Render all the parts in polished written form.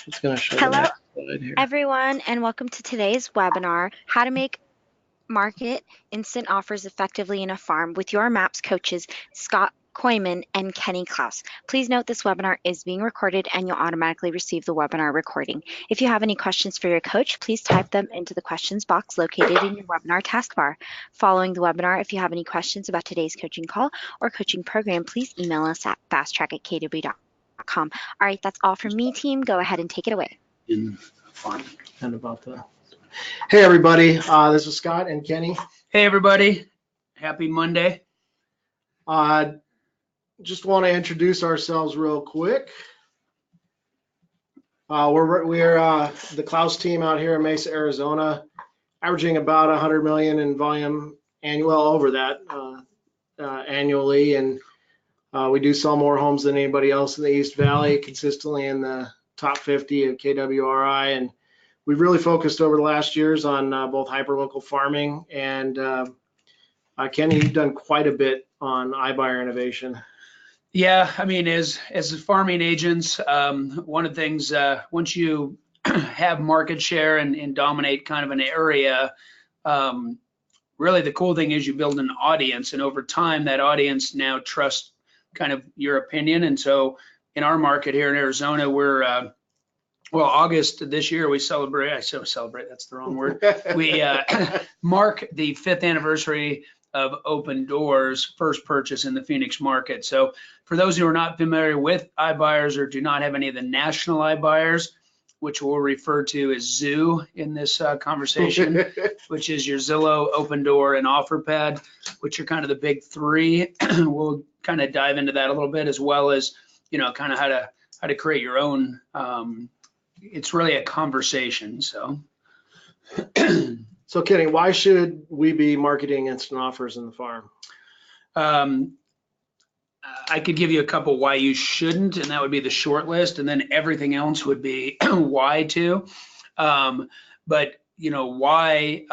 It's going to show the Hello, next slide here. everyone, and welcome to today's webinar, How to Make Market Instant Offers Effectively in a Farm with your MAPS coaches, Scott Koyman and Kenny Klaus. Please note this webinar is being recorded and you'll automatically receive the webinar recording. If you have any questions for your coach, please type them into the questions box located in your webinar taskbar. Following the webinar, if you have any questions about today's coaching call or coaching program, please email us at fasttrack@kw.com. All right, that's all from me, team. Go ahead and take it away. In farm and about the. Hey everybody, this is Scott and Kenny. Hey everybody, happy Monday. Just want to introduce ourselves real quick. We're the Klaus team out here in Mesa, Arizona, averaging about 100 million in volume annual, well over that annually, and we do sell more homes than anybody else in the East Valley, consistently in the top 50 of KWRI, and we've really focused over the last years on both hyperlocal farming and Kenny, you've done quite a bit on iBuyer innovation. Yeah, I mean, as farming agents, one of the things, once you have market share and dominate kind of an area, really the cool thing is you build an audience, and over time that audience now trusts kind of your opinion. And so in our market here in Arizona, we're well, August this year we celebrate. I said celebrate. That's the wrong word. We mark the 5th anniversary of Open Doors' first purchase in the Phoenix market. So for those who are not familiar with iBuyers or do not have any of the national iBuyers, which we'll refer to as ZOO in this conversation, which is your Zillow, Open Door, and OfferPad, which are kind of the big three. We'll kind of dive into that a little bit, as well as, you know, kind of how to create your own. It's really a conversation. So. So Kenny, why should we be marketing instant offers in the farm? I could give you a couple why you shouldn't, and that would be the short list, and then everything else would be why too. But you know, why,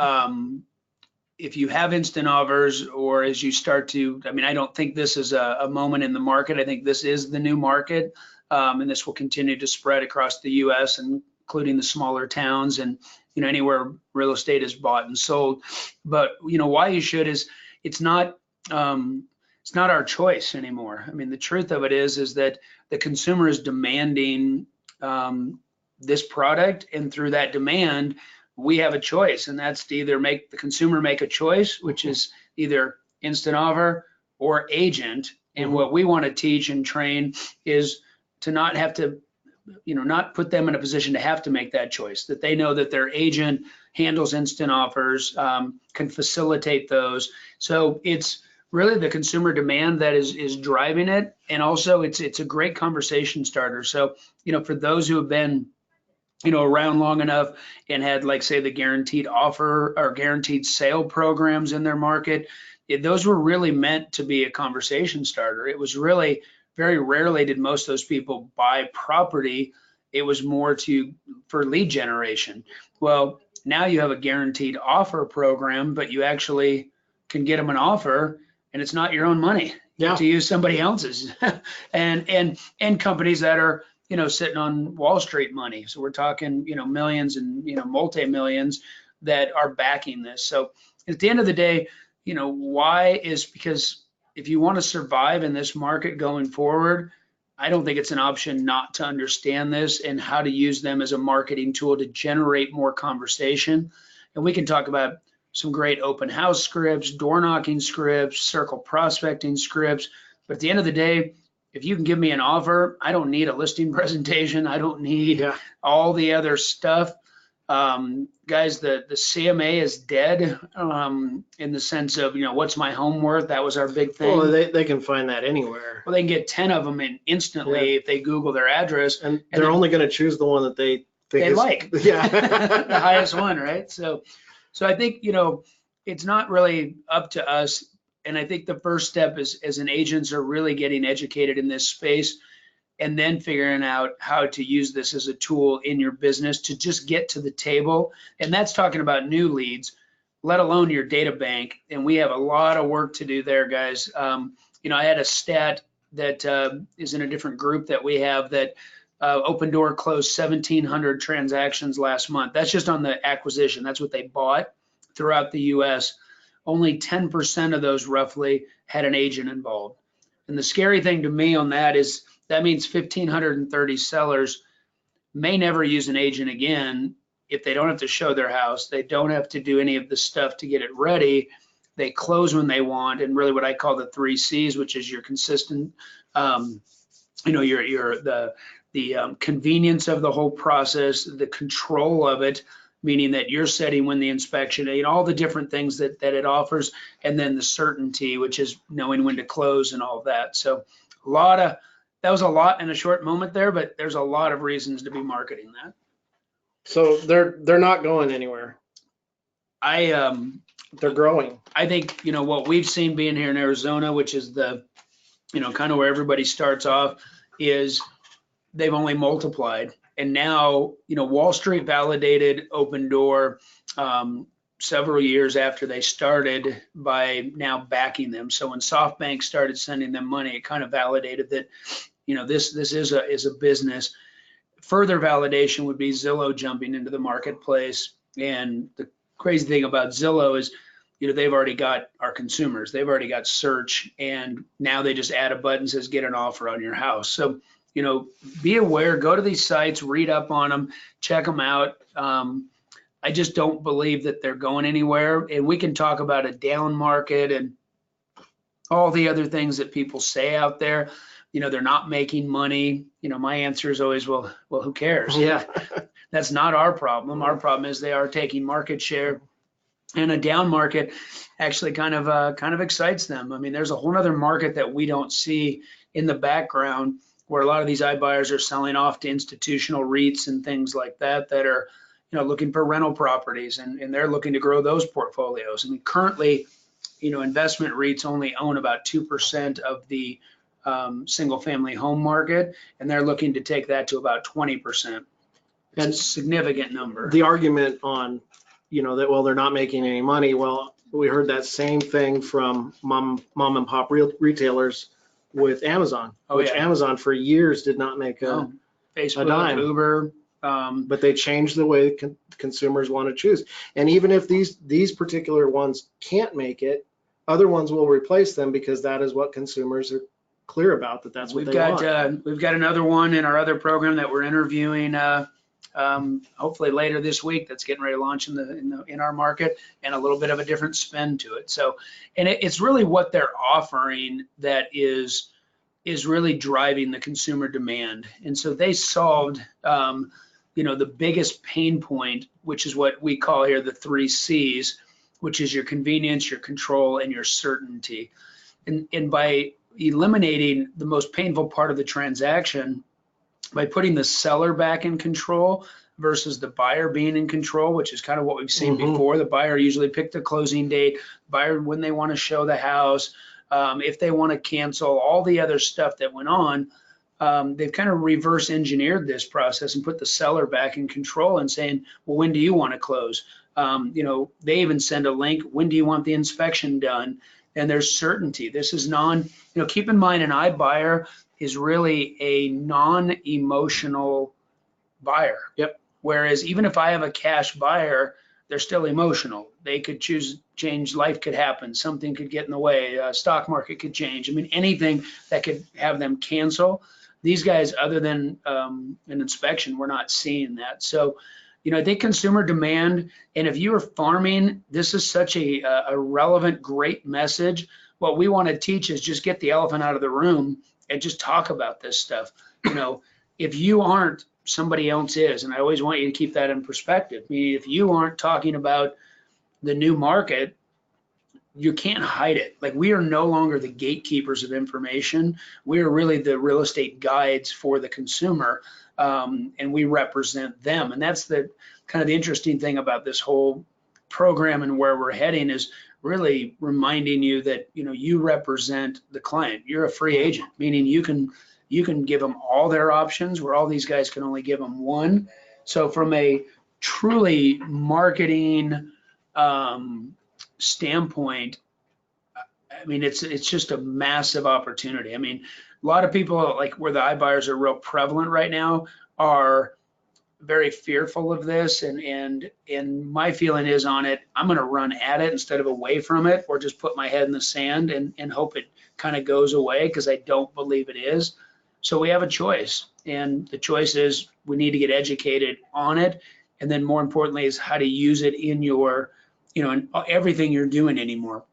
if you have instant offers, or as you start to, I mean, I don't think this is a moment in the market. I think this is the new market, and this will continue to spread across the U.S. and including the smaller towns and, you know, anywhere real estate is bought and sold. But, you know, why you should is it's not our choice anymore. I mean, the truth of it is that the consumer is demanding this product, and through that demand, we have a choice, and that's to either make the consumer make a choice, which is either instant offer or agent. And what we want to teach and train is to not have to, you know, not put them in a position to have to make that choice, that they know that their agent handles instant offers, can facilitate those. So it's really the consumer demand that is driving it. And also it's a great conversation starter. So, you know, for those who have been, you know, around long enough and had, like, say, the guaranteed offer or guaranteed sale programs in their market, those were really meant to be a conversation starter. It was really, very rarely did most of those people buy property. It was more for lead generation. Well, now you have a guaranteed offer program, but you actually can get them an offer, and it's not your own money. You have to use somebody else's, and companies that are, you know, sitting on Wall Street money. So we're talking, you know, millions and, you know, multi-millions that are backing this. So at the end of the day, you know, why is because if you want to survive in this market going forward, I don't think it's an option not to understand this and how to use them as a marketing tool to generate more conversation. And we can talk about some great open house scripts, door knocking scripts, circle prospecting scripts. But at the end of the day, if you can give me an offer, I don't need a listing presentation. I don't need all the other stuff. Guys, the CMA is dead, in the sense of, you know, what's my home worth? That was our big thing. Well, they can find that anywhere. Well, they can get 10 of them in instantly if they Google their address. And they're only going to choose the one that they think they like. Yeah. The highest one, right? So I think, you know, it's not really up to us. And I think the first step is, as an agents are really getting educated in this space, and then figuring out how to use this as a tool in your business to just get to the table. And that's talking about new leads, let alone your data bank. And we have a lot of work to do there, guys. You know, I had a stat that is in a different group that we have, that Open Door closed 1,700 transactions last month. That's just on the acquisition. That's what they bought throughout the US. Only 10% of those roughly had an agent involved. And the scary thing to me on that is that means 1,530 sellers may never use an agent again if they don't have to show their house. They don't have to do any of the stuff to get it ready. They close when they want, and really what I call the 3 C's, which is your consistent, the convenience of the whole process, the control of it, meaning that you're setting when the inspection, all the different things that it offers, and then the certainty, which is knowing when to close and all of that. So that was a lot in a short moment there, but there's a lot of reasons to be marketing that. So they're not going anywhere. They're growing. I think, what we've seen being here in Arizona, which is the, kind of where everybody starts off, is they've only multiplied. And now, Wall Street validated Open Door several years after they started by now backing them. So when SoftBank started sending them money, it kind of validated that, this is a business. Further validation would be Zillow jumping into the marketplace. And the crazy thing about Zillow is, they've already got our consumers. They've already got search, and now they just add a button that says get an offer on your house. So, be aware, go to these sites, read up on them, check them out. I just don't believe that they're going anywhere. And we can talk about a down market and all the other things that people say out there. They're not making money. My answer is always, well, who cares? Yeah. That's not our problem. Our problem is they are taking market share, and a down market actually kind of excites them. I mean, there's a whole other market that we don't see in the background, where a lot of these iBuyers are selling off to institutional REITs and things like that are, looking for rental properties, and they're looking to grow those portfolios. I mean, currently, investment REITs only own about 2% of the single family home market, and they're looking to take that to about 20%. It's a significant number. The argument on, that, well, they're not making any money. Well, we heard that same thing from mom and pop retailers with Amazon, which Amazon for years did not make a Facebook, Uber. But they changed the way consumers want to choose. And even if these particular ones can't make it, other ones will replace them, because that is what consumers are clear about, that's what they want. We've got another one in our other program that we're interviewing hopefully later this week, that's getting ready to launch in our market, and a little bit of a different spin to it. So, and it's really what they're offering that is really driving the consumer demand. And so they solved the biggest pain point, which is what we call here the 3 C's, which is your convenience, your control, and your certainty. And by eliminating the most painful part of the transaction, by putting the seller back in control versus the buyer being in control, which is kind of what we've seen before. The buyer usually picked the closing date, buyer when they want to show the house, if they want to cancel, all the other stuff that went on. They've kind of reverse engineered this process and put the seller back in control and saying, well, when do you want to close? They even send a link, when do you want the inspection done? And there's certainty. This is keep in mind, an iBuyer is really a non-emotional buyer. Yep. Whereas even if I have a cash buyer, they're still emotional. They could change, life could happen, something could get in the way, stock market could change. I mean, anything that could have them cancel. These guys, other than an inspection, we're not seeing that. So, I think consumer demand, and if you are farming, this is such a relevant, great message. What we want to teach is just get the elephant out of the room and just talk about this stuff. If you aren't, somebody else is. And I always want you to keep that in perspective. I mean, if you aren't talking about the new market, you can't hide it. Like, we are no longer the gatekeepers of information. We are really the real estate guides for the consumer, and we represent them. And that's the kind of the interesting thing about this whole program and where we're heading, is really reminding you that, you represent the client. You're a free agent, meaning you can give them all their options, where all these guys can only give them one. So from a truly marketing standpoint, I mean, it's just a massive opportunity. I mean, a lot of people, like where the iBuyers are real prevalent right now, are very fearful of this. And my feeling is on it, I'm going to run at it instead of away from it, or just put my head in the sand and hope it kind of goes away, because I don't believe it is. So we have a choice, and the choice is we need to get educated on it. And then more importantly is how to use it in your, in everything you're doing anymore,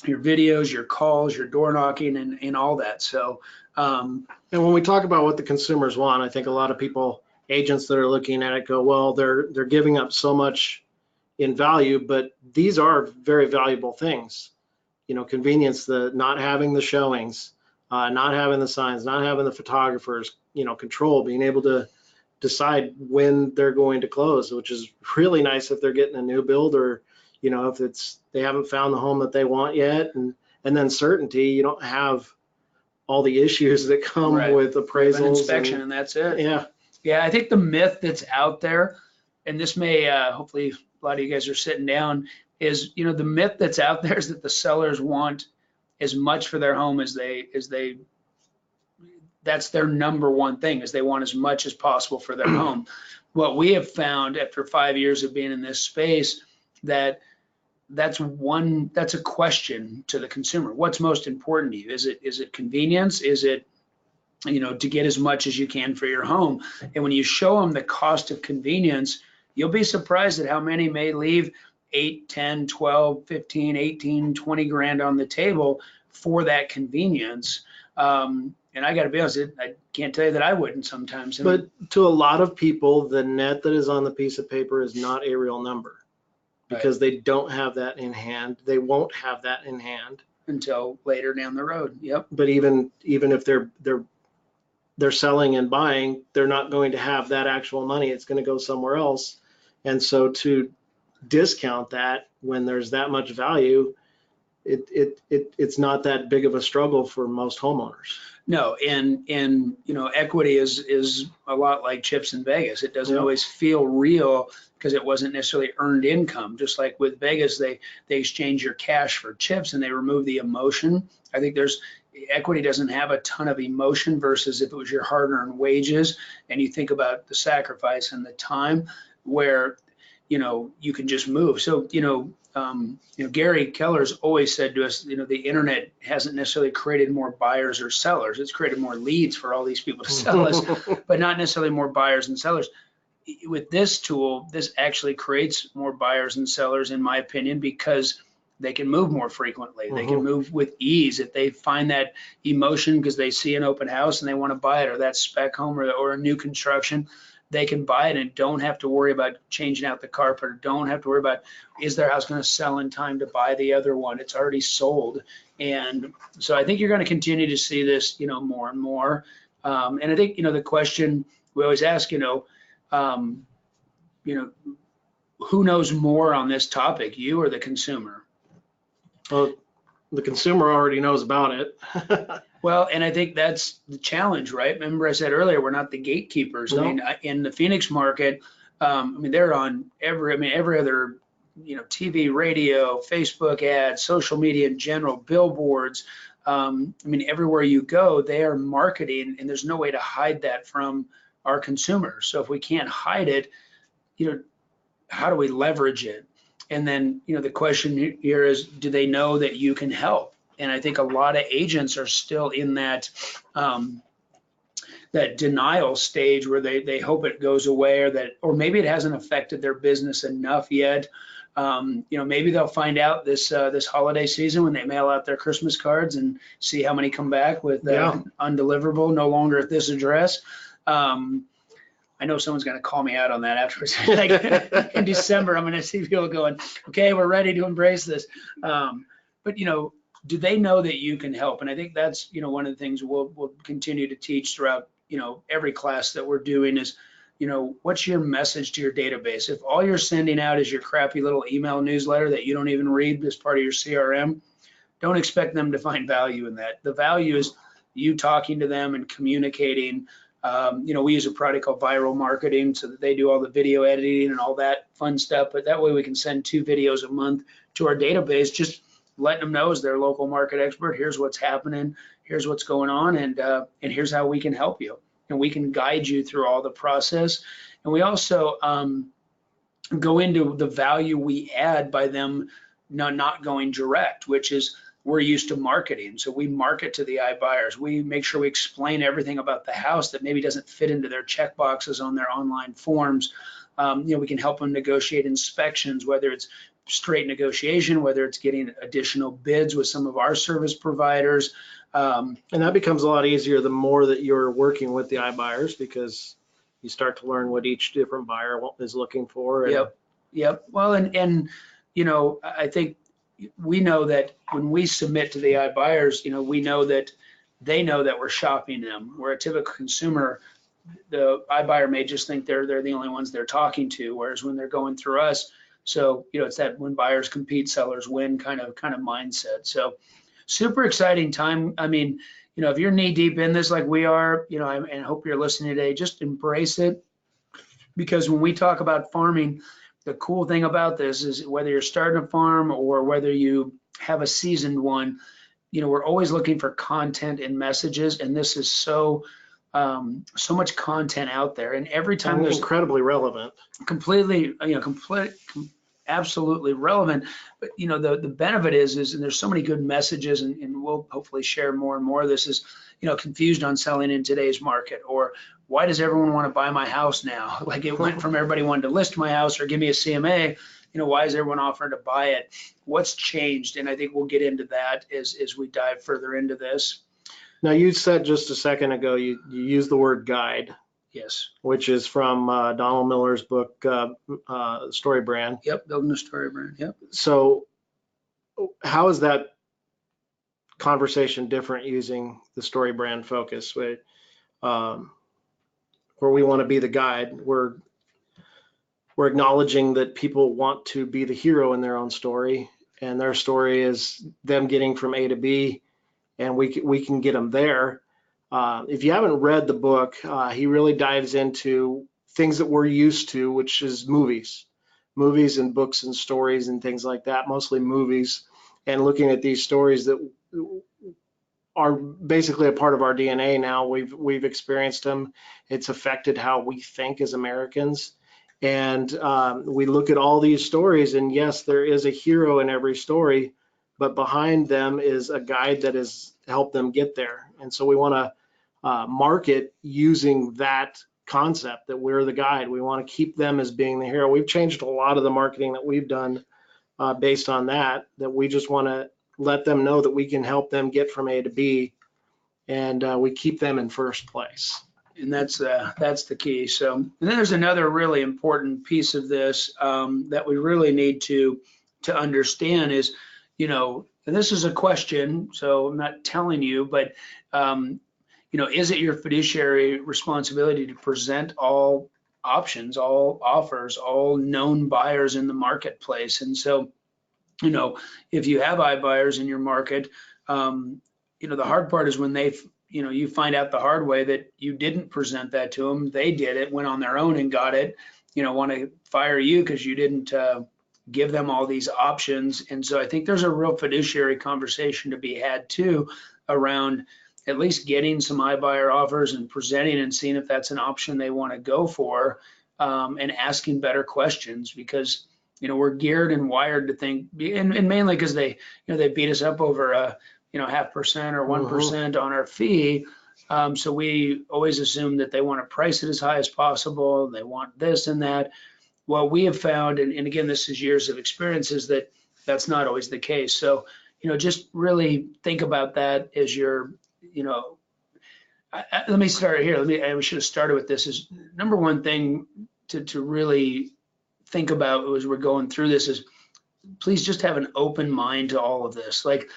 your videos, your calls, your door knocking, and all that. So, And when we talk about what the consumers want, I think a lot of people, agents that are looking at it, go, well, they're giving up so much in value, but these are very valuable things. Convenience, the not having the showings, not having the signs, not having the photographers, control, being able to decide when they're going to close, which is really nice if they're getting a new build, or if they haven't found the home that they want yet, and then certainty. You don't have all the issues that come Right. with appraisals, an inspection, and that's it. Yeah. Yeah, I think the myth that's out there, and this may, hopefully a lot of you guys are sitting down, is, the myth that's out there is that the sellers want as much for their home as they, that's their number one thing, is they want as much as possible for their home. What we have found after 5 years of being in this space, that's a question to the consumer. What's most important to you? Is it convenience? Is it, to get as much as you can for your home? And when you show them the cost of convenience, you'll be surprised at how many may leave 8, 10, 12, 15, 18, 20 grand on the table for that convenience. And I got to be honest, I can't tell you that I wouldn't sometimes. But to a lot of people, the net that is on the piece of paper is not a real number, because they don't have that in hand. They won't have that in hand until later down the road. Yep. But even if they're selling and buying, they're not going to have that actual money. It's going to go somewhere else. And so to discount that when there's that much value, it's not that big of a struggle for most homeowners. No, and equity is a lot like chips in Vegas. It doesn't always feel real because it wasn't necessarily earned income. Just like with Vegas, they exchange your cash for chips and they remove the emotion. I think equity doesn't have a ton of emotion versus if it was your hard-earned wages and you think about the sacrifice and the time where you can just move. So Gary Keller's always said to us, the internet hasn't necessarily created more buyers or sellers. It's created more leads for all these people to sell us, but not necessarily more buyers and sellers. With this tool, this actually creates more buyers and sellers, in my opinion, because they can move more frequently. They can move with ease. If they find that emotion because they see an open house and they want to buy it, or that spec home or a new construction, they can buy it and don't have to worry about changing out the carpet, or don't have to worry about, is their house going to sell in time to buy the other one? It's already sold. And so I think you're going to continue to see this, more and more. And I think, the question we always ask, who knows more on this topic, you or the consumer? Well, the consumer already knows about it. Well, and I think that's the challenge, right? Remember I said earlier, we're not the gatekeepers. No. I mean, in the Phoenix market, they're on every other, TV, radio, Facebook ads, social media in general, billboards. Everywhere you go, they are marketing, and there's no way to hide that from our consumers. So if we can't hide it, how do we leverage it? And then, the question here is, do they know that you can help? And I think a lot of agents are still in that that denial stage where they hope it goes away, or maybe it hasn't affected their business enough yet. Maybe they'll find out this holiday season when they mail out their Christmas cards and see how many come back with undeliverable, no longer at this address. I know someone's going to call me out on that afterwards. Like in December, I'm going to see people going, okay, we're ready to embrace this. But do they know that you can help? And I think that's, one of the things we'll continue to teach throughout, every class that we're doing is, what's your message to your database? If all you're sending out is your crappy little email newsletter that you don't even read as part of your CRM, don't expect them to find value in that. The value is you talking to them and communicating. We use a product called Viral Marketing so that they do all the video editing and all that fun stuff. But that way we can send 2 videos a month to our database, just letting them know as their local market expert, here's what's happening, here's what's going on, and here's how we can help you. And we can guide you through all the process. And we also go into the value we add by them not going direct, which is we're used to marketing. So we market to the iBuyers. We make sure we explain everything about the house that maybe doesn't fit into their check boxes on their online forms. We can help them negotiate inspections, whether it's straight negotiation, whether it's getting additional bids with some of our service providers. And that becomes a lot easier the more that you're working with the iBuyers, because you start to learn what each different buyer is looking for. And Yep. Well, and I think we know that when we submit to the iBuyers, we know that they know that we're shopping them. Where a typical consumer, the iBuyer may just think they're the only ones they're talking to, whereas when they're going through us, so it's that when buyers compete, sellers win kind of mindset. So super exciting time. I mean, if you're knee deep in this like we are, and I hope you're listening today, just embrace it, because when we talk about farming, the cool thing about this is whether you're starting a farm or whether you have a seasoned one, we're always looking for content and messages, and this is so much content out there, and every time there's incredibly relevant, absolutely relevant. But the benefit is and there's so many good messages, and we'll hopefully share more and more of this, is confused on selling in today's market, or why does everyone want to buy my house now? Like, it went from everybody wanting to list my house or give me a CMA, why is everyone offering to buy it? What's changed? And I think we'll get into that as we dive further into this. Now, you said just a second ago, you used the word guide. Yes. Which is from Donald Miller's book, Story Brand. Yep, Building a Story Brand. Yep. So how is that conversation different using the Story Brand focus? Where we want to be the guide, we're acknowledging that people want to be the hero in their own story, and their story is them getting from A to B, and we can get them there. If you haven't read the book, he really dives into things that we're used to, which is movies and books and stories and things like that, mostly movies, and looking at these stories that are basically a part of our DNA now. We've experienced them. It's affected how we think as Americans. And we look at all these stories, and yes, there is a hero in every story, but behind them is a guide that has helped them get there. And so we want to market using that concept, that we're the guide. We want to keep them as being the hero. We've changed a lot of the marketing that we've done based on that we just want to let them know that we can help them get from A to B, and we keep them in first place. And that's the key. So, and then there's another really important piece of this that we really need to understand is, and this is a question, so I'm not telling you, but is it your fiduciary responsibility to present all options, all offers, all known buyers in the marketplace? And so, if you have iBuyers in your market, the hard part is when you find out the hard way that you didn't present that to them. They did it, went on their own and got it, want to fire you because you didn't give them all these options. And so I think there's a real fiduciary conversation to be had too around at least getting some iBuyer offers and presenting and seeing if that's an option they want to go for, and asking better questions, because we're geared and wired to think, and mainly because they beat us up over a 0.5% or 1% on our fee. So we always assume that they want to price it as high as possible. They want this and that. Well, we have found, and again, this is years of experience, is that that's not always the case. So, just really think about that as you're, let me start here. We should have started with this. Is number one thing to really think about as we're going through this is, please just have an open mind to all of this. Like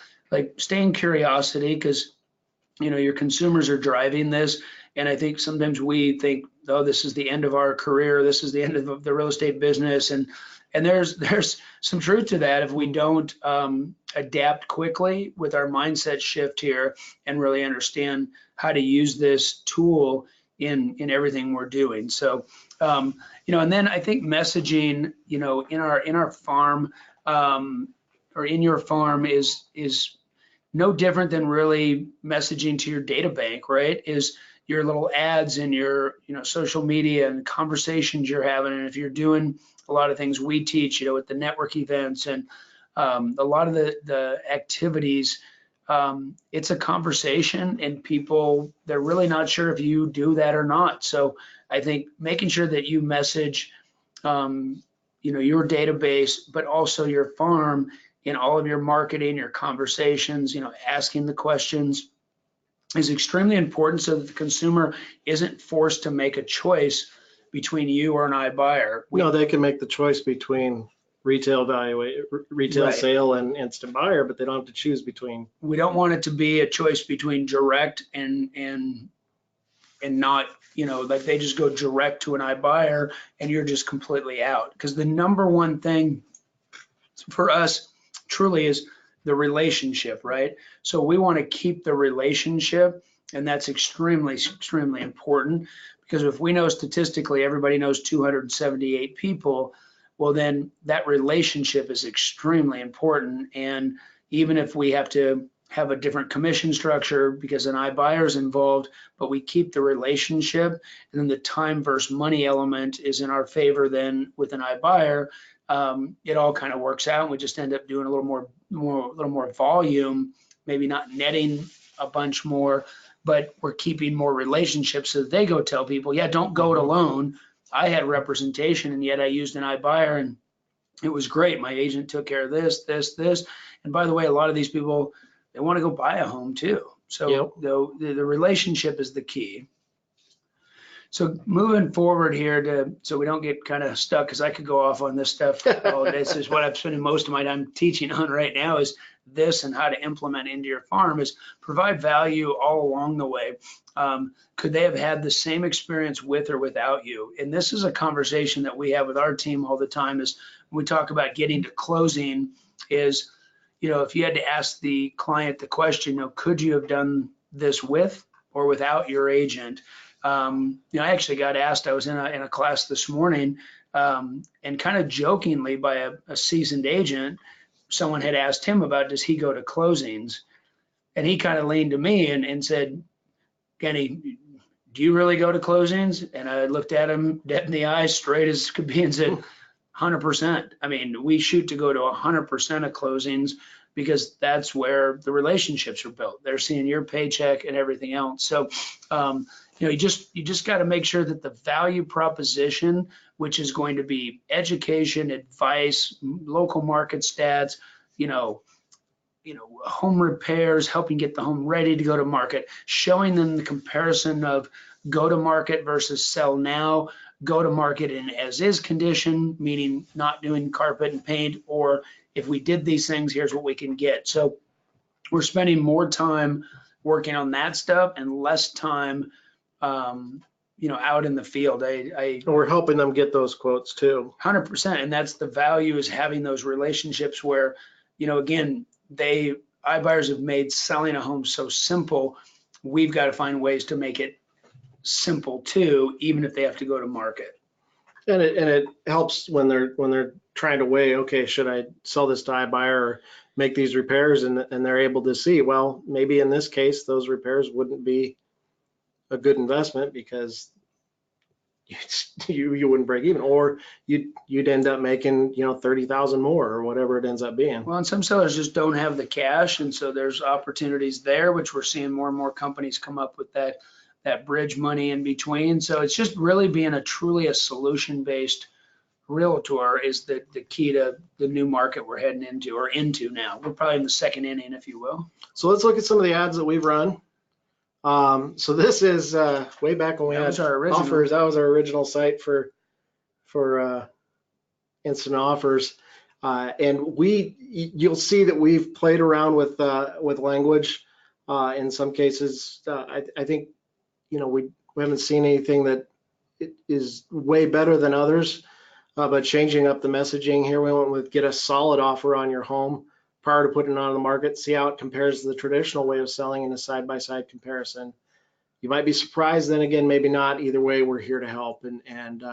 stay in curiosity, because your consumers are driving this. And I think sometimes we think, oh, this is the end of our career, this is the end of the real estate business, and there's some truth to that if we don't adapt quickly with our mindset shift here and really understand how to use this tool in everything we're doing. So and then I think messaging, in our farm, or in your farm is no different than really messaging to your data bank, right? Is your little ads and your, social media and conversations you're having. And if you're doing a lot of things we teach, with the network events and a lot of the activities, it's a conversation, and people, they're really not sure if you do that or not. So I think making sure that you message, your database, but also your farm in all of your marketing, your conversations, asking the questions is extremely important so that the consumer isn't forced to make a choice between you or an iBuyer. No, they can make the choice between retail Right. sale and instant buyer, but they don't have to choose between. We don't want it to be a choice between direct and not, like they just go direct to an iBuyer and you're just completely out. Because the number one thing for us truly is the relationship, right? So we want to keep the relationship, and that's extremely, extremely important, because if we know statistically everybody knows 278 people, well, then that relationship is extremely important. And even if we have to have a different commission structure because an iBuyer is involved, but we keep the relationship, and then the time versus money element is in our favor then with an iBuyer, it all kind of works out, and we just end up doing a little more volume, maybe not netting a bunch more, but we're keeping more relationships so that they go tell people, yeah, don't go it alone. I had representation, and yet I used an iBuyer, and it was great. My agent took care of this. And by the way, a lot of these people, they want to go buy a home too. So Yep. the relationship is the key. So moving forward here so we don't get kind of stuck, because I could go off on this stuff. This is what I'm spending most of my time teaching on right now, is this and how to implement into your farm, is provide value all along the way. Could they have had the same experience with or without you? And this is a conversation that we have with our team all the time, is when we talk about getting to closing, is, if you had to ask the client the question, could you have done this with or without your agent? I actually got asked, I was in a class this morning, and kind of jokingly by a seasoned agent, someone had asked him about, does he go to closings? And he kind of leaned to me and said, Kenny, do you really go to closings? And I looked at him dead in the eyes, straight as could be, and said, 100%. I mean, we shoot to go to 100% of closings, because that's where the relationships are built. They're seeing your paycheck and everything else. So, you just got to make sure that the value proposition, which is going to be education, advice, local market stats, home repairs, helping get the home ready to go to market, showing them the comparison of go to market versus sell now, go to market in as is condition, meaning not doing carpet and paint, or if we did these things, here's what we can get. So we're spending more time working on that stuff and less time, out in the field. We're helping them get those quotes too. 100%. And that's the value, is having those relationships where, again, iBuyers have made selling a home so simple. We've got to find ways to make it simple too, even if they have to go to market. And it helps when they're trying to weigh, okay, should I sell this to iBuyer or make these repairs? And they're able to see, well, maybe in this case, those repairs wouldn't be a good investment, because you wouldn't break even, or you'd end up making 30,000 more, or whatever it ends up being. Well, and some sellers just don't have the cash, and so there's opportunities there, which we're seeing more and more companies come up with that bridge money in between. So it's just really being truly a solution-based realtor is the key to the new market we're heading into now. We're probably in the second inning, if you will. So let's look at some of the ads that we've run. So this is way back when we had offers. That was our original site for instant offers, and you'll see that we've played around with language. In some cases, I think we haven't seen anything that is way better than others, but changing up the messaging here, we went with get a solid offer on your home prior to putting it on the market, see how it compares to the traditional way of selling in a side-by-side comparison. You might be surprised, then again, maybe not. Either way, we're here to help and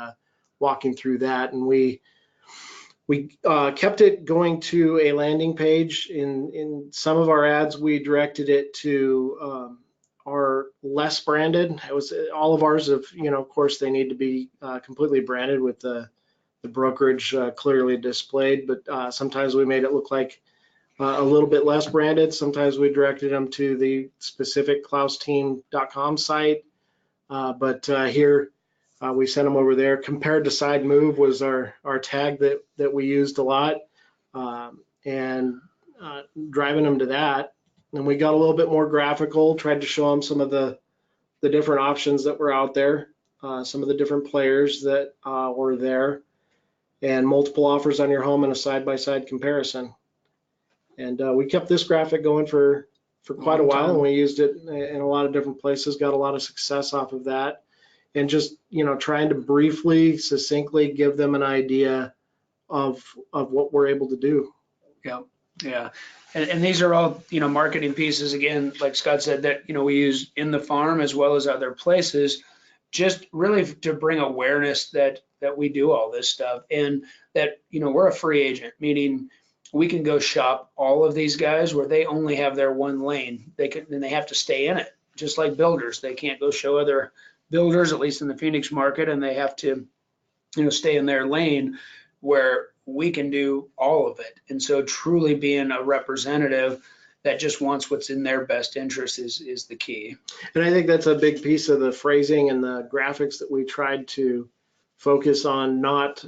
walking through that. And we We kept it going to a landing page. In some of our ads, we directed it to our less branded. It was all of ours. Of course, they need to be completely branded with the brokerage clearly displayed. But sometimes we made it look like a little bit less branded. Sometimes we directed them to the specific KlausTeam.com site. But here we sent them over there. Compared to side move was our tag that we used a lot, and driving them to that. And we got a little bit more graphical, tried to show them some of the different options that were out there, some of the different players that were there, and multiple offers on your home and a side-by-side comparison. And we kept this graphic going for quite a while, and we used it in a lot of different places, got a lot of success off of that. And just, trying to briefly, succinctly give them an idea of what we're able to do. Yeah. And these are all, marketing pieces, again, like Scott said, that, we use in the farm as well as other places, just really to bring awareness that we do all this stuff, and that, we're a free agent, meaning we can go shop all of these guys where they only have their one lane. They have to stay in it, just like builders. They can't go show other builders, at least in the Phoenix market, and they have to, stay in their lane, where we can do all of it. And so truly being a representative that just wants what's in their best interest is the key. And I think that's a big piece of the phrasing and the graphics that we tried to focus on, not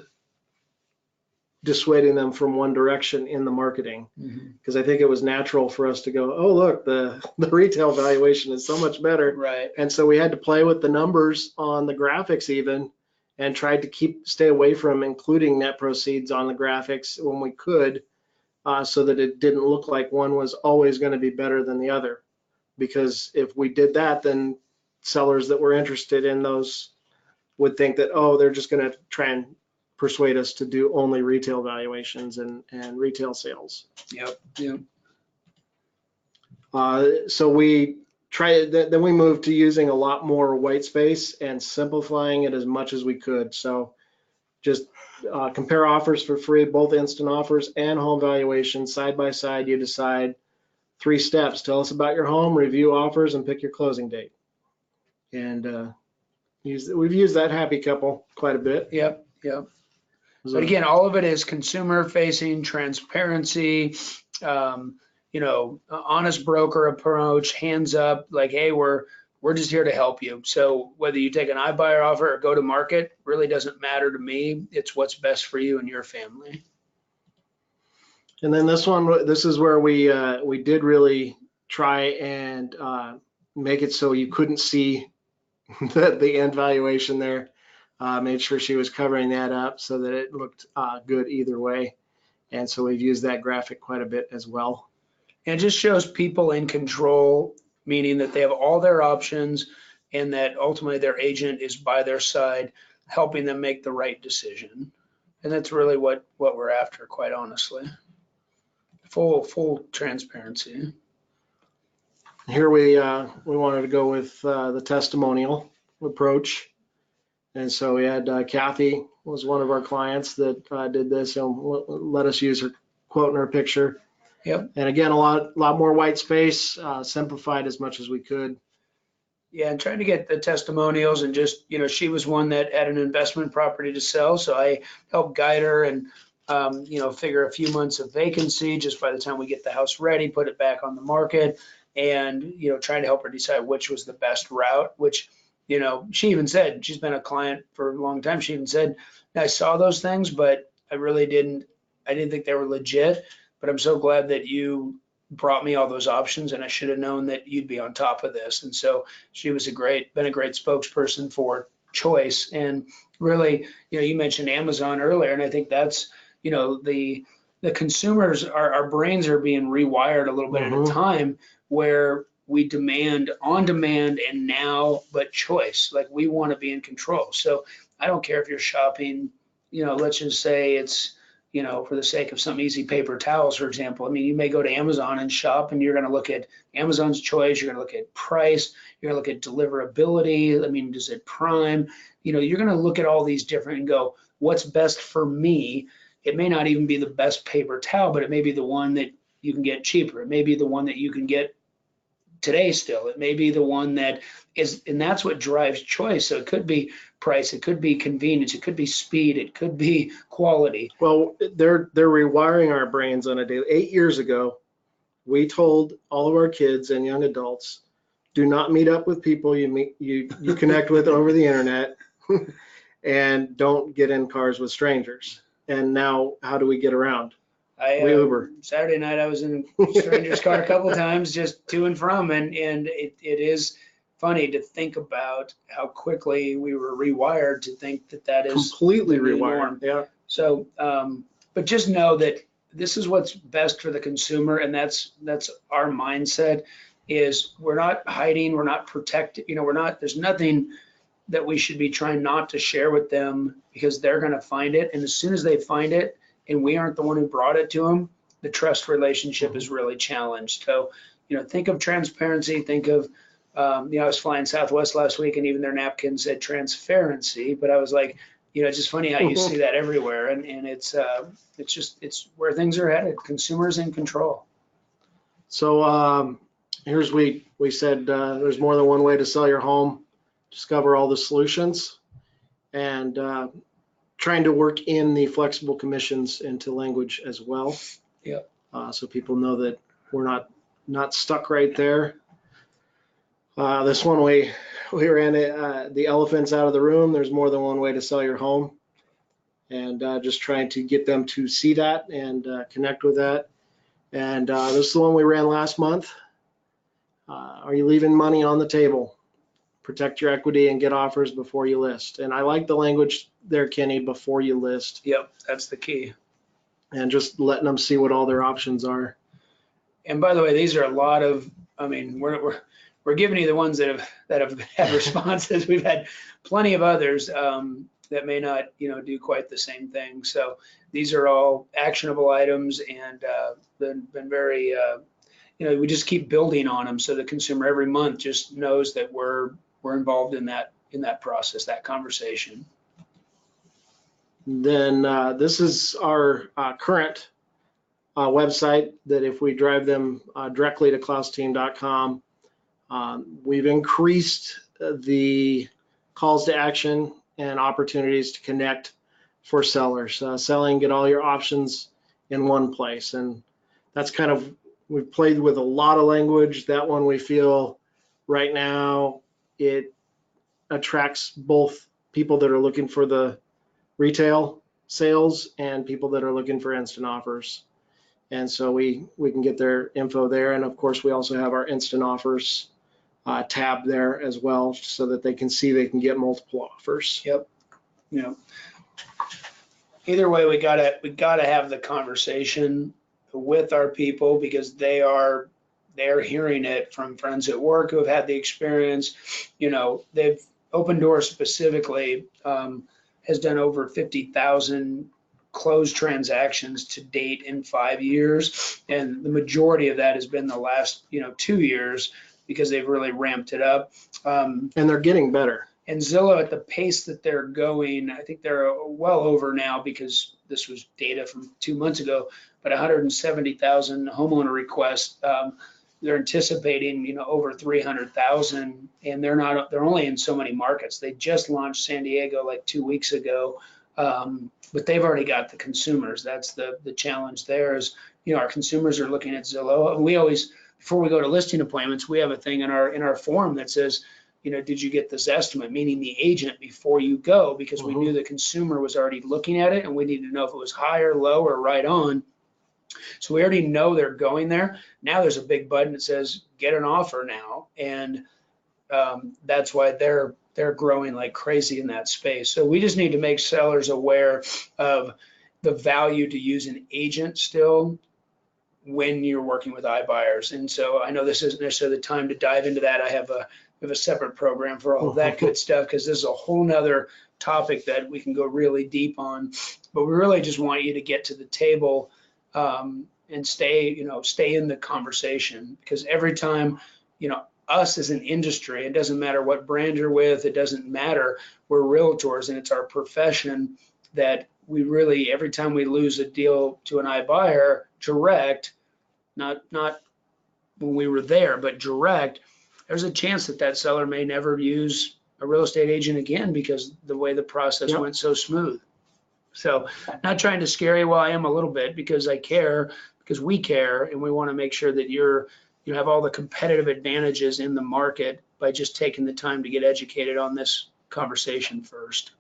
dissuading them from one direction in the marketing, because I think it was natural for us to go, oh, look, the retail valuation is so much better. Right. And so we had to play with the numbers on the graphics even, and tried to stay away from including net proceeds on the graphics when we could, so that it didn't look like one was always going to be better than the other. Because if we did that, then sellers that were interested in those would think that, oh, they're just going to try and persuade us to do only retail valuations and retail sales. Yep. So we tried, then we moved to using a lot more white space and simplifying it as much as we could. So just compare offers for free, both instant offers and home valuations side by side. You decide 3 steps. Tell us about your home, review offers, and pick your closing date. And we've used that happy couple quite a bit. Yep. But again, all of it is consumer facing, transparency, honest broker approach, hands up, like, hey, we're just here to help you. So whether you take an iBuyer offer or go to market really doesn't matter to me. It's what's best for you and your family. And then this is where we did really try and make it so you couldn't see the end valuation there. Made sure she was covering that up so that it looked good either way. And so we've used that graphic quite a bit as well. And it just shows people in control, meaning that they have all their options and that ultimately their agent is by their side, helping them make the right decision. And that's really what we're after, quite honestly. Full transparency. Here we wanted to go with the testimonial approach. And so we had Kathy was one of our clients that did this and let us use her quote in her picture. Yep. And again, a lot more white space, simplified as much as we could. Yeah, and trying to get the testimonials, and just, she was one that had an investment property to sell. So I helped guide her and, figure a few months of vacancy just by the time we get the house ready, put it back on the market, and, trying to help her decide which was the best route, which, she even said, she's been a client for a long time. She even said, I saw those things, but I didn't think they were legit, but I'm so glad that you brought me all those options, and I should have known that you'd be on top of this. And so she was been a great spokesperson for choice. And really, you mentioned Amazon earlier, and I think that's, the consumers, our brains are being rewired a little bit at a time, where we demand on demand and now, but choice. Like, we want to be in control. So I don't care if you're shopping, let's just say it's, for the sake of some easy paper towels, for example. I mean, you may go to Amazon and shop, and you're going to look at Amazon's choice. You're going to look at price. You're going to look at deliverability. I mean, does it prime? You're going to look at all these different and go, what's best for me it may not even be the best paper towel, but it may be the one that you can get cheaper. It may be the one that you can get today still. It may be the one that is, and that's what drives choice. So it could be price, it could be convenience, it could be speed, it could be quality. Well, they're rewiring our brains on a daily. 8 years ago, we told all of our kids and young adults, do not meet up with people you connect with over the internet, and don't get in cars with strangers. And now, how do we get around? We Uber. Saturday night, I was in a stranger's car a couple times, just to and from, and it is funny to think about how quickly we were rewired to think that is completely the new rewired. norm. Yeah. So, but just know that this is what's best for the consumer, and that's our mindset. Is we're not hiding, we're not protecting, there's nothing that we should be trying not to share with them, because they're going to find it, and as soon as they find it and we aren't the one who brought it to them, the trust relationship is really challenged. So, think of transparency, think of, I was flying Southwest last week, and even their napkin said transparency, but I was like, it's just funny how you see that everywhere, and it's where things are headed. Consumers in control. So here's we said there's more than one way to sell your home. Discover all the solutions, and trying to work in the flexible commissions into language as well. Yeah. So people know that we're not stuck right there. This one we ran the elephants out of the room. There's more than one way to sell your home, and just trying to get them to see that and connect with that. And this is the one we ran last month. Are you leaving money on the table? Protect your equity and get offers before you list. And I like the language there, Kenny, before you list. Yep, that's the key. And just letting them see what all their options are. And by the way, these are a lot of, we're giving you the ones that have had responses. We've had plenty of others that may not, do quite the same thing. So these are all actionable items, and been very, we just keep building on them, so the consumer every month just knows that we're involved in that process, that conversation. Then this is our current website that if we drive them directly to klausteam.com, we've increased the calls to action and opportunities to connect for sellers. Selling, get all your options in one place. And that's kind of, we've played with a lot of language. That one we feel right now, it attracts both people that are looking for the retail sales and people that are looking for instant offers. And so we can get their info there. And of course, we also have our instant offers tab there as well, so that they can see they can get multiple offers. Yep. Either way, we gotta have the conversation with our people, because they're hearing it from friends at work who have had the experience. They've Open Door specifically has done over 50,000 closed transactions to date in 5 years, and the majority of that has been the last 2 years, because they've really ramped it up. And they're getting better. And Zillow, at the pace that they're going, I think they're well over now, because this was data from 2 months ago, but 170,000 homeowner requests. They're anticipating, over 300,000, and they're only in so many markets. They just launched San Diego like 2 weeks ago, but they've already got the consumers. That's the challenge there is, our consumers are looking at Zillow. And we always, before we go to listing appointments, we have a thing in our form that says, did you get this estimate, meaning the agent, before you go, because we knew the consumer was already looking at it, and we needed to know if it was high or low or right on. So we already know they're going there. Now there's a big button that says get an offer now, and that's why they're growing like crazy in that space. So we just need to make sellers aware of the value to use an agent still when you're working with iBuyers. And so I know this isn't necessarily the time to dive into that. I have a separate program for all of that good stuff, because this is a whole nother topic that we can go really deep on. But we really just want you to get to the table and stay in the conversation, because every time, us as an industry, it doesn't matter what brand you're with, it doesn't matter, we're realtors, and it's our profession that we really, every time we lose a deal to an iBuyer direct, not when we were there, but direct, there's a chance that that seller may never use a real estate agent again because the way the process Yep. went so smooth. So not trying to scare you, well, I am a little bit because I care, because we care, and we want to make sure that you have all the competitive advantages in the market by just taking the time to get educated on this conversation first.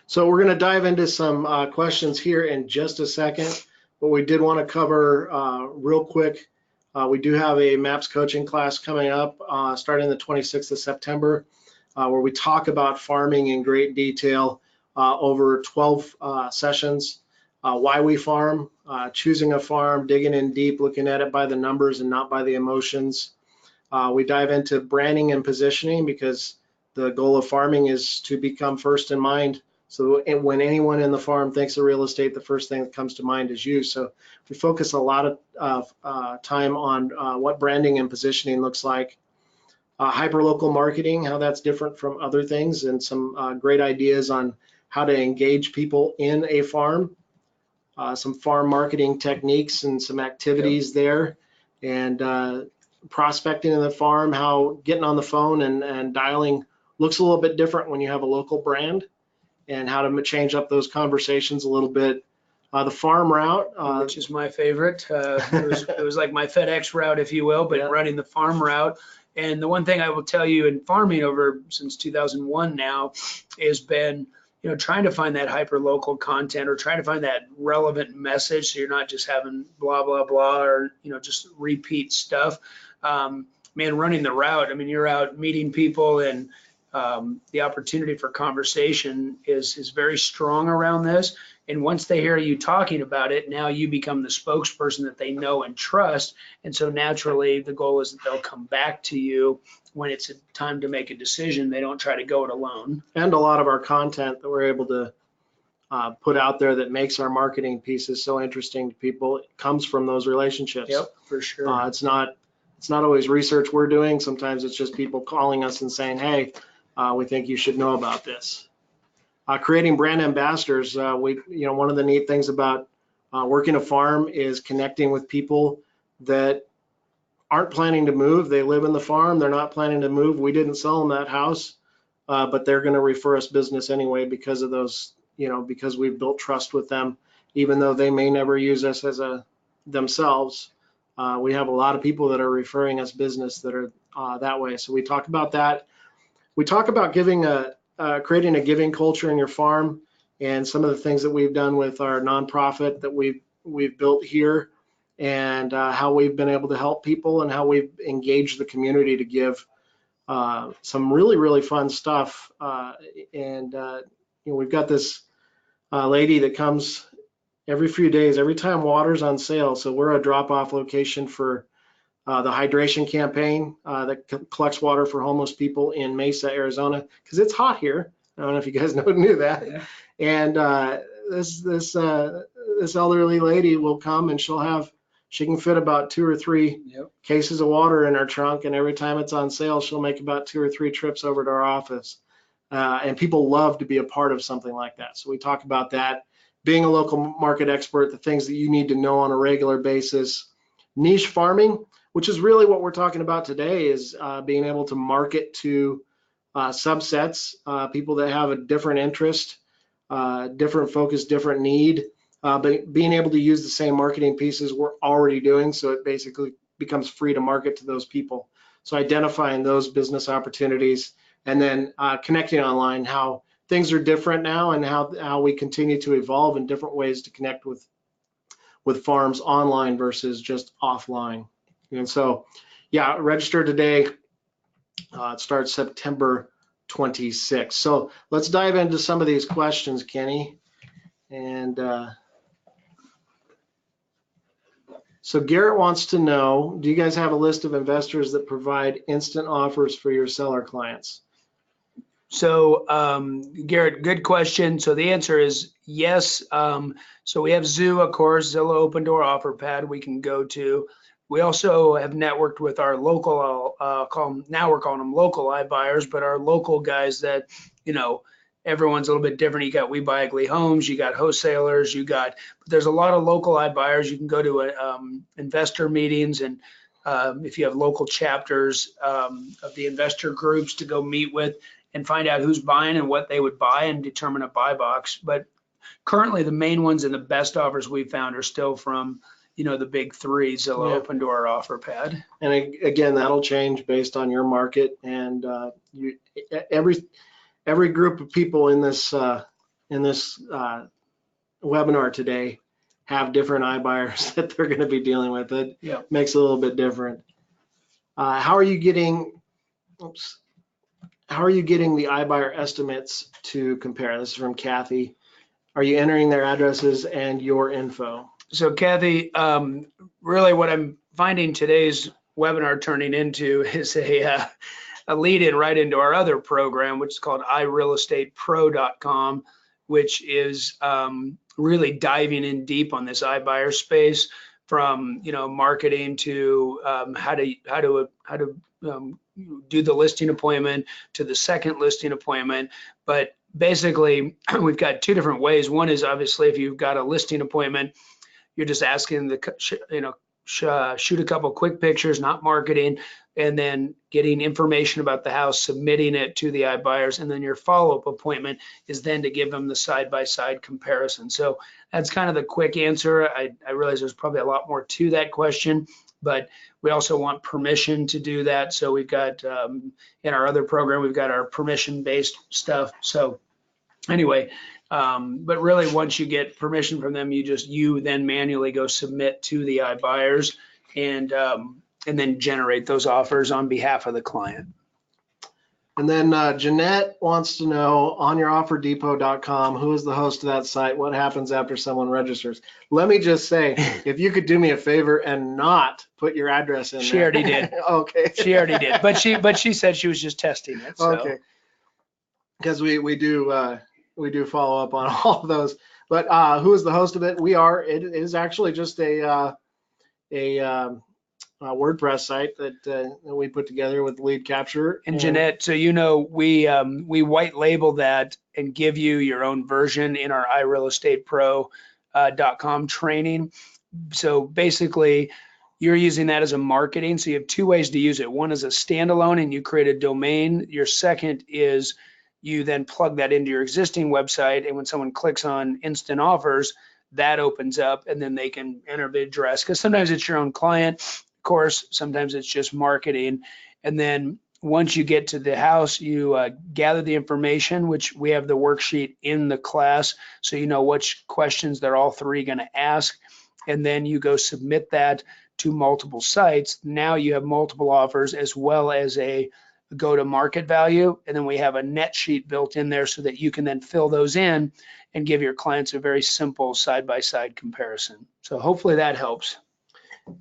So we're going to dive into some questions here in just a second, but we did want to cover real quick. We do have a MAPS coaching class coming up starting the 26th of September, where we talk about farming in great detail over 12 sessions, why we farm, choosing a farm, digging in deep, looking at it by the numbers and not by the emotions. We dive into branding and positioning because the goal of farming is to become first in mind. So when anyone in the farm thinks of real estate, the first thing that comes to mind is you. So we focus a lot of time on what branding and positioning looks like. Hyperlocal marketing, how that's different from other things, and some great ideas on how to engage people in a farm. Some farm marketing techniques and some activities there. And prospecting in the farm, how getting on the phone and dialing looks a little bit different when you have a local brand, and how to change up those conversations a little bit. The farm route, which is my favorite. It was like my FedEx route, if you will, but Yeah. running the farm route. And the one thing I will tell you in farming over since 2001 now has been, trying to find that hyper local content or trying to find that relevant message. So you're not just having blah, blah, blah, or, just repeat stuff. Man, running the route, I mean, you're out meeting people, and the opportunity for conversation is very strong around this. And once they hear you talking about it, now you become the spokesperson that they know and trust. And so naturally, the goal is that they'll come back to you when it's time to make a decision. They don't try to go it alone. and a lot of our content that we're able to put out there that makes our marketing pieces so interesting to people, it comes from those relationships. Yep, for sure. It's not always research we're doing. Sometimes it's just people calling us and saying, hey, we think you should know about this. Creating brand ambassadors. One of the neat things about working a farm is connecting with people that aren't planning to move. They live in the farm. They're not planning to move. We didn't sell them that house, but they're going to refer us business anyway because of those, because we've built trust with them, even though they may never use us as themselves. We have a lot of people that are referring us business that are that way. So we talk about that. We talk about creating a giving culture in your farm, and some of the things that we've done with our nonprofit that we've built here, and how we've been able to help people and how we've engaged the community to give some really, really fun stuff. We've got this lady that comes every few days, every time water's on sale. So we're a drop-off location for the hydration campaign that collects water for homeless people in Mesa, Arizona, because it's hot here. I don't know if you guys knew that. Yeah. And this elderly lady will come, and she can fit about 2 or 3 cases of water in her trunk, and every time it's on sale, she'll make about 2 or 3 trips over to our office. And people love to be a part of something like that. So we talk about that, being a local market expert, the things that you need to know on a regular basis. Niche farming, which is really what we're talking about today, is being able to market to subsets, people that have a different interest, different focus, different need, but being able to use the same marketing pieces we're already doing, so it basically becomes free to market to those people. So identifying those business opportunities, and then connecting online, how things are different now, and how we continue to evolve in different ways to connect with farms online versus just offline. And so, yeah, register today. It starts September 26th. So let's dive into some of these questions, Kenny. And so Garrett wants to know, do you guys have a list of investors that provide instant offers for your seller clients? So Garrett, good question. So the answer is yes. So we have Zoo, of course, Zillow Open Door Offer Pad we can go to. We also have networked with our local, we're calling them local iBuyers, but our local guys that, everyone's a little bit different. You got We Buy Ugly Homes, you got wholesalers, but there's a lot of local iBuyers. You can go to investor meetings, and if you have local chapters of the investor groups to go meet with and find out who's buying and what they would buy and determine a buy box. But currently the main ones and the best offers we've found are still from, the big three, Zillow, Yeah. Open Door, OfferPad. And again, that'll change based on your market, and every group of people in this webinar today have different iBuyers that they're going to be dealing with. It Yeah. makes it a little bit different. How are you getting the iBuyer estimates to compare? This is from Kathy. Are you entering their addresses and your info? So Kathy, really what I'm finding today's webinar turning into is a lead in right into our other program, which is called iRealEstatePro.com, which is really diving in deep on this iBuyer space, from marketing to how to do the listing appointment to the second listing appointment. But basically, we've got two different ways. One is obviously if you've got a listing appointment, you're just asking shoot a couple quick pictures, not marketing, and then getting information about the house, submitting it to the iBuyers, and then your follow-up appointment is then to give them the side-by-side comparison. So that's kind of the quick answer. I realize there's probably a lot more to that question, but we also want permission to do that. So we've got, in our other program, we've got our permission-based stuff. So anyway, but really once you get permission from them, you then manually go submit to the iBuyers and then generate those offers on behalf of the client. And then Jeanette wants to know, on your offerdepot.com, who is the host of that site? What happens after someone registers? Let me just say, if you could do me a favor and not put your address in there. She already did. Okay. She already did, but she said she was just testing it. So. Okay. Because we do follow up on all of those. But who is the host of it? It is actually just a WordPress site that we put together with Lead Capture. And Jeanette, so we white label that and give you your own version in our iRealEstatePro.com training. So basically, you're using that as a marketing. So you have two ways to use it. One is a standalone, and you create a domain. Your second is you then plug that into your existing website, and when someone clicks on instant offers, that opens up, and then they can enter the address, because sometimes it's your own client, of course, sometimes it's just marketing. And then once you get to the house, you gather the information, which we have the worksheet in the class, so you know which questions they're all three going to ask, and then you go submit that to multiple sites. Now you have multiple offers as well as a go to market value, and then we have a net sheet built in there so that you can then fill those in and give your clients a very simple side-by-side comparison. So hopefully that helps.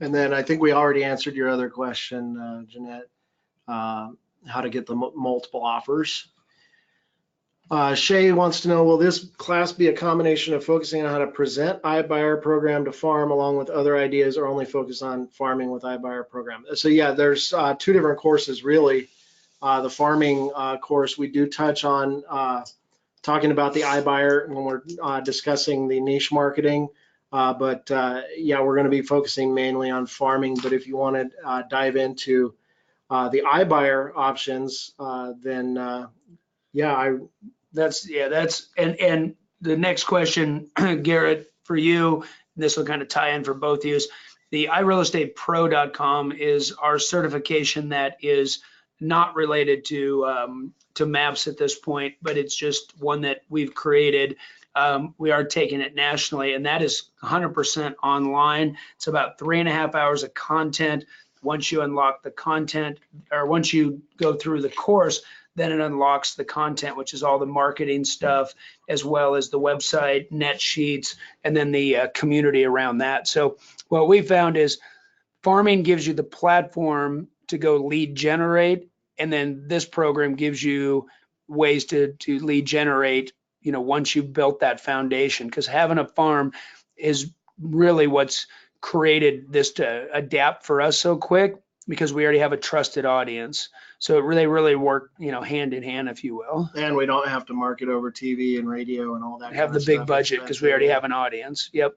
And then I think we already answered your other question, Jeanette, how to get the multiple offers. Shay wants to know, will this class be a combination of focusing on how to present iBuyer program to farm along with other ideas, or only focus on farming with iBuyer program? So yeah, there's two different courses really. The farming course, we do touch on talking about the iBuyer when we're discussing the niche marketing. But yeah, we're going to be focusing mainly on farming. But if you want to dive into the iBuyer options, then yeah, that's and the next question, Garrett, for you, this will kind of tie in for both of you. The iRealEstatePro.com is our certification that is not related to maps at this point, but it's just one that we've created. We are taking it nationally, and that is 100% online. It's about 3.5 hours of content. Once you unlock the content, or once you go through the course, then it unlocks the content, which is all the marketing stuff, as well as the website, net sheets, and then the community around that. So what we found is farming gives you the platform to go lead generate, and then this program gives you ways to lead generate, once you've built that foundation, because having a farm is really what's created this to adapt for us so quick. because we already have a trusted audience. So they really work, hand in hand, if you will. And we don't have to market over TV and radio and all that. Have kind the of big stuff. budget because we already have an audience. Yep.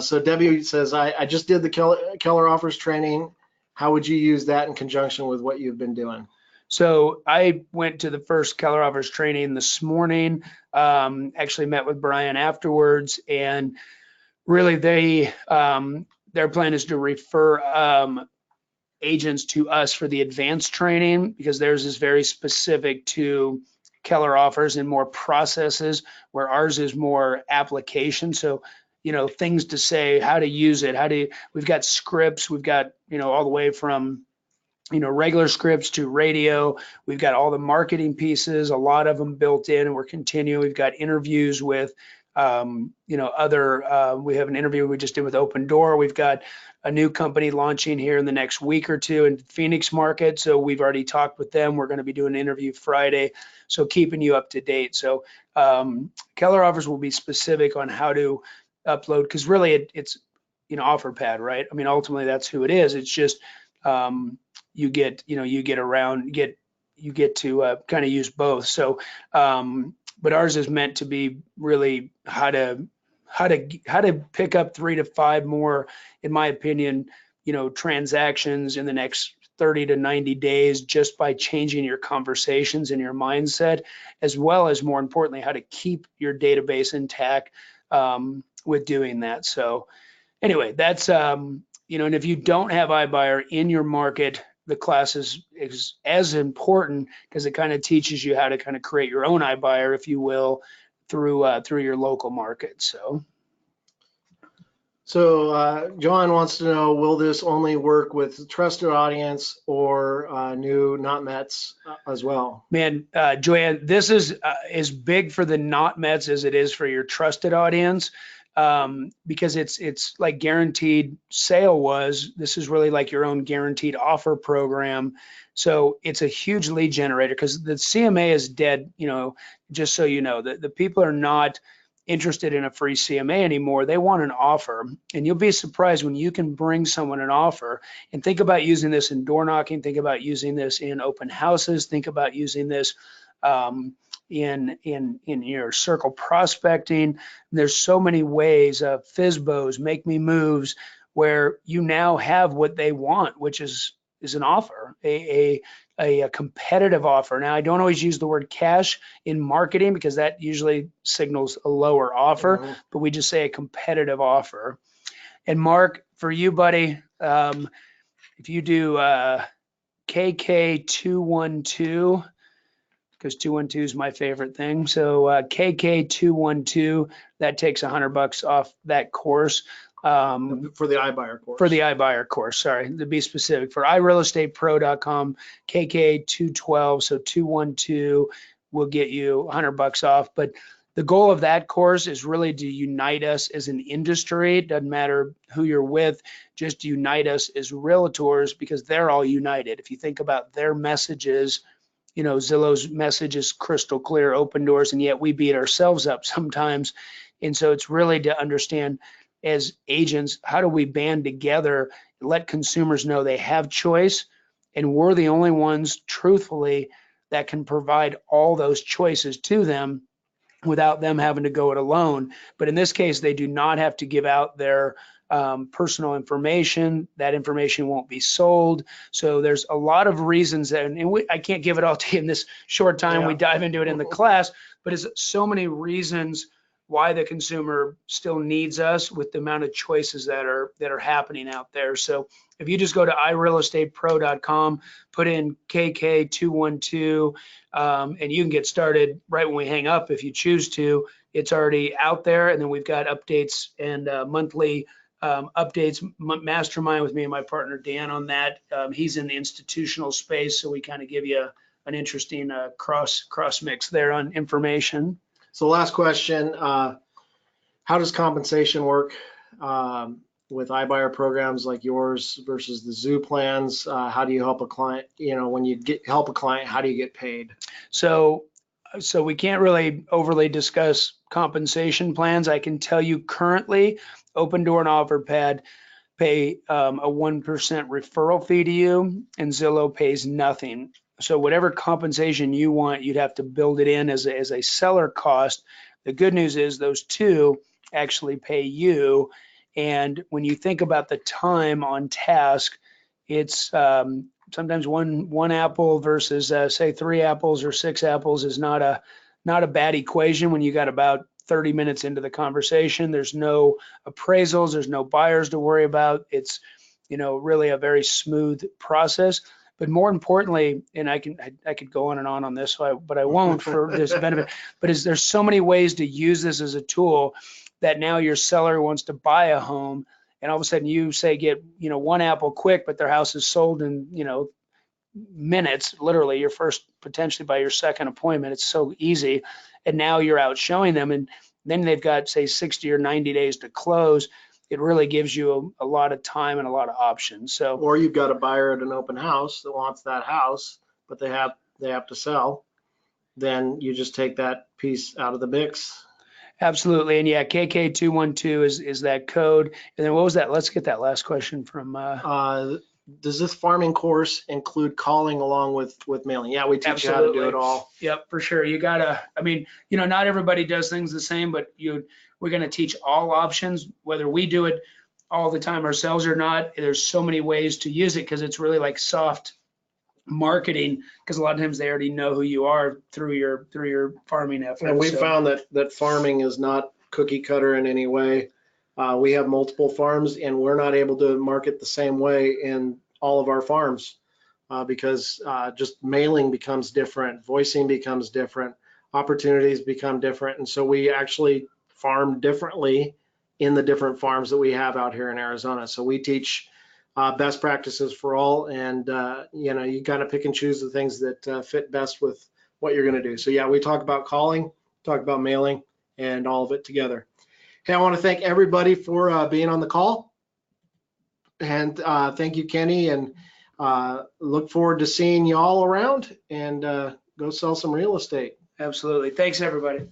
So Debbie says, I just did the Keller Offers training. How would you use that in conjunction with what you've been doing? So I went to the first Keller Offers training this morning. Actually met with Brian afterwards, and really their plan is to refer agents to us for the advanced training, because theirs is very specific to Keller Offers and more processes, where ours is more application. So, things to say, how to use it, we've got scripts, we've got, all the way from, regular scripts to radio. We've got all the marketing pieces, a lot of them built in, and we're continuing. We've got interviews with, we have an interview we just did with Open Door. We've got a new company launching here in the next week or two in Phoenix market. So we've already talked with them. We're going to be doing an interview Friday. So keeping you up to date. So Keller Offers will be specific on how to upload, because really it's, OfferPad, right? I mean, ultimately that's who it is. It's just, you get to kind of use both. So, but ours is meant to be really how to pick up 3 to 5 more, in my opinion, transactions in the next 30 to 90 days, just by changing your conversations and your mindset, as well as, more importantly, how to keep your database intact with doing that. So anyway, that's, and if you don't have iBuyer in your market, the class is as important, because it kind of teaches you how to kind of create your own iBuyer, if you will, through your local market. So John wants to know, will this only work with trusted audience or new not Mets as well? Man, Joanne, this is as big for the not Mets as it is for your trusted audience. Because it's like guaranteed sale was. This is really like your own guaranteed offer program. So it's a huge lead generator, because the CMA is dead, just so you know. The people are not interested in a free CMA anymore. They want an offer. And you'll be surprised when you can bring someone an offer. And think about using this in door knocking, think about using this in open houses, think about using this in your circle prospecting. There's so many ways of FSBOs, make me moves, where you now have what they want, which is an offer, a competitive offer. Now, I don't always use the word cash in marketing, because that usually signals a lower offer, but we just say a competitive offer. And Mark, for you, buddy, if you do KK212, because 212 is my favorite thing. So KK212, that takes $100 off that course. For the iBuyer course. For the iBuyer course, sorry, to be specific. For iRealEstatePro.com, KK212, so 212 will get you $100 off. But the goal of that course is really to unite us as an industry. It doesn't matter who you're with, just unite us as realtors, because they're all united. If you think about their messages, Zillow's message is crystal clear, open doors, and yet we beat ourselves up sometimes. And so it's really to understand, as agents, how do we band together, let consumers know they have choice, and we're the only ones, truthfully, that can provide all those choices to them without them having to go it alone. But in this case, they do not have to give out their personal information. That information won't be sold. So there's a lot of reasons that, and I can't give it all to you in this short time. We dive into it in the class, but it's so many reasons why the consumer still needs us, with the amount of choices that are happening out there. So if you just go to iRealEstatePro.com, put in KK212, and you can get started right when we hang up if you choose to. It's already out there, and then we've got updates and monthly updates, mastermind with me and my partner Dan on that. He's in the institutional space, so we kind of give you an interesting cross mix there on information. So last question, how does compensation work with iBuyer programs like yours versus the Zoo plans? How do you help a client? When you help a client, how do you get paid? So we can't really overly discuss compensation plans. I can tell you currently, Open Door and OfferPad pay a 1% referral fee to you, and Zillow pays nothing. So whatever compensation you want, you'd have to build it in as a seller cost. The good news is those two actually pay you. And when you think about the time on task, it's sometimes one apple versus say 3 apples or 6 apples is not a bad equation when you got about 30 minutes into the conversation. There's no appraisals, there's no buyers to worry about. It's, really a very smooth process. But more importantly, and I could go on and on this, but I won't for this benefit. But there's so many ways to use this as a tool that now your seller wants to buy a home, and all of a sudden you say get 1 apple quick, but their house is sold in minutes, literally your first, potentially by your second appointment. It's so easy, and now you're out showing them, and then they've got say 60 or 90 days to close. It really gives you a lot of time and a lot of options. So, Or you've got a buyer at an open house that wants that house, but they have to sell. Then you just take that piece out of the mix. absolutely. And yeah, KK212 is that code. And then what was that? Let's get that last question from Does this farming course include calling along with mailing? Yeah, we teach you how to do it all. Yep, for sure. You gotta, not everybody does things the same, but we're gonna teach all options, whether we do it all the time ourselves or not. There's so many ways to use it because it's really like soft marketing, because a lot of times they already know who you are through your farming efforts. And we So, found that farming is not cookie cutter in any way. We have multiple farms, and we're not able to market the same way in all of our farms because just mailing becomes different, voicing becomes different, opportunities become different. And so we actually farm differently in the different farms that we have out here in Arizona. So we teach best practices for all, and you kind of pick and choose the things that fit best with what you're going to do. So yeah, we talk about calling, talk about mailing, and all of it together. Hey, I want to thank everybody for being on the call, and thank you, Kenny, and look forward to seeing you all around, and go sell some real estate. absolutely. Thanks, everybody.